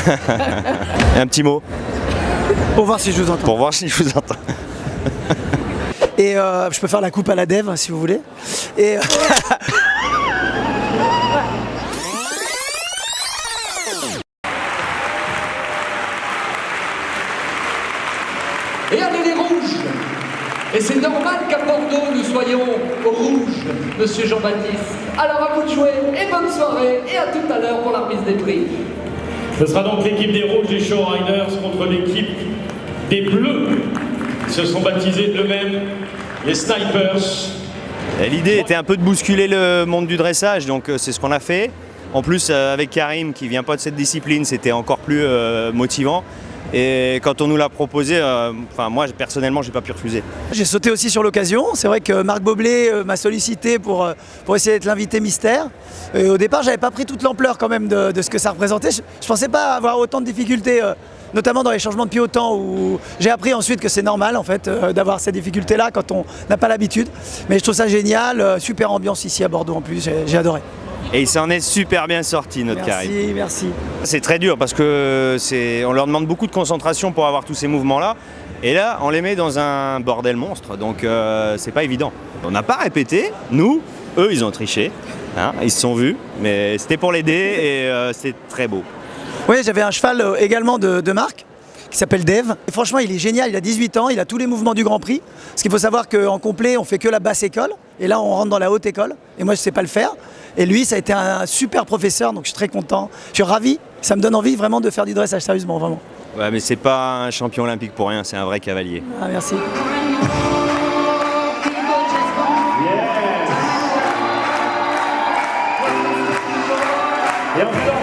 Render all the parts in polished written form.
Et un petit mot Pour voir si je vous entends. pour voir si je vous entends. Et je peux faire la coupe à la Dev si vous voulez. Et Regardez les rouges. Et c'est normal qu'à Bordeaux nous soyons rouges, monsieur Jean-Baptiste. Alors à vous de jouer, et bonne soirée, et à tout à l'heure pour la remise des prix. Ce sera donc l'équipe des Rouges des Showriders contre l'équipe des Bleus. Ils se sont baptisés eux-mêmes les Snipers. L'idée était un peu de bousculer le monde du dressage, donc c'est ce qu'on a fait. En plus, avec Karim, qui vient pas de cette discipline, c'était encore plus motivant. Et quand on nous l'a proposé, moi personnellement, j'ai pas pu refuser. j'ai sauté aussi sur l'occasion. C'est vrai que Marc Boblet m'a sollicité pour essayer d'être l'invité mystère. Et au départ, j'avais pas pris toute l'ampleur quand même de ce que ça représentait. Je pensais pas avoir autant de difficultés, notamment dans les changements de pied-au-temps, où j'ai appris ensuite que c'est normal en fait d'avoir ces difficultés-là quand on n'a pas l'habitude. Mais je trouve ça génial, super ambiance ici à Bordeaux en plus, j'ai adoré. Et il s'en est super bien sorti, notre Karim. Merci, merci. C'est très dur parce que on leur demande beaucoup de concentration pour avoir tous ces mouvements-là. Et là, on les met dans un bordel monstre, donc c'est pas évident. On n'a pas répété, nous, eux, ils ont triché. Hein, ils se sont vus, mais c'était pour l'aider et c'est très beau. Oui, j'avais un cheval également de Marc qui s'appelle Dev. Et franchement, il est génial, il a 18 ans, il a tous les mouvements du Grand Prix. Parce qu'il faut savoir qu'en complet, on fait que la basse école. Et là, on rentre dans la haute école. Et moi, je ne sais pas le faire. Et lui, ça a été un super professeur, donc je suis très content. Je suis ravi. Ça me donne envie vraiment de faire du dressage, sérieusement, vraiment. Ouais, mais c'est pas un champion olympique pour rien, c'est un vrai cavalier. Ah, merci. Et en dedans.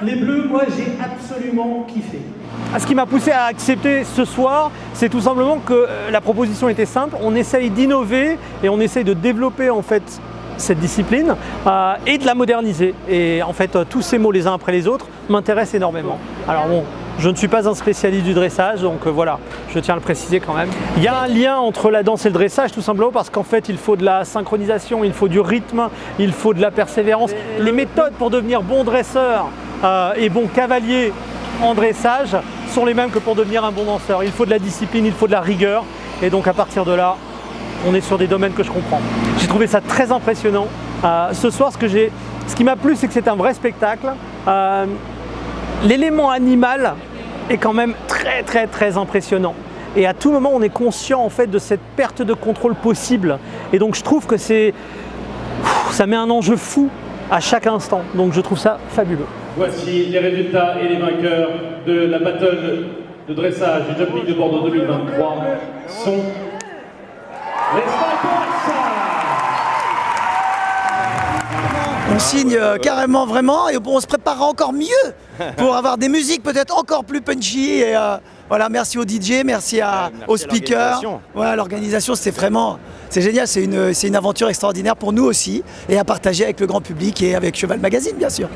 Les Bleus, moi j'ai absolument kiffé. Ce qui m'a poussé à accepter ce soir, c'est tout simplement que la proposition était simple. On essaye d'innover et on essaye de développer en fait cette discipline et de la moderniser. Et en fait, tous ces mots les uns après les autres m'intéressent énormément. Alors bon, je ne suis pas un spécialiste du dressage, donc voilà, je tiens à le préciser quand même. Il y a un lien entre la danse et le dressage, tout simplement parce qu'en fait, il faut de la synchronisation, il faut du rythme, il faut de la persévérance. Les méthodes pour devenir bon dresseur et bon cavalier en dressage sont les mêmes que pour devenir un bon danseur. Il faut de la discipline, il faut de la rigueur, et donc à partir de là, on est sur des domaines que je comprends. J'ai trouvé ça très impressionnant. Ce soir, ce qui m'a plu, c'est que c'est un vrai spectacle. L'élément animal est quand même très très très impressionnant. Et à tout moment, on est conscient en fait de cette perte de contrôle possible. Et donc je trouve que ça met un enjeu fou à chaque instant. Donc je trouve ça fabuleux. Voici les résultats et les vainqueurs de la battle de dressage du Jumping de Bordeaux 2023 sont les Snipers. On signe carrément vraiment et on se prépare encore mieux pour avoir des musiques peut-être encore plus punchy. Et voilà, merci au DJ, merci aux speakers. Voilà, l'organisation, c'est génial, c'est une aventure extraordinaire pour nous aussi et à partager avec le grand public et avec Cheval Magazine, bien sûr.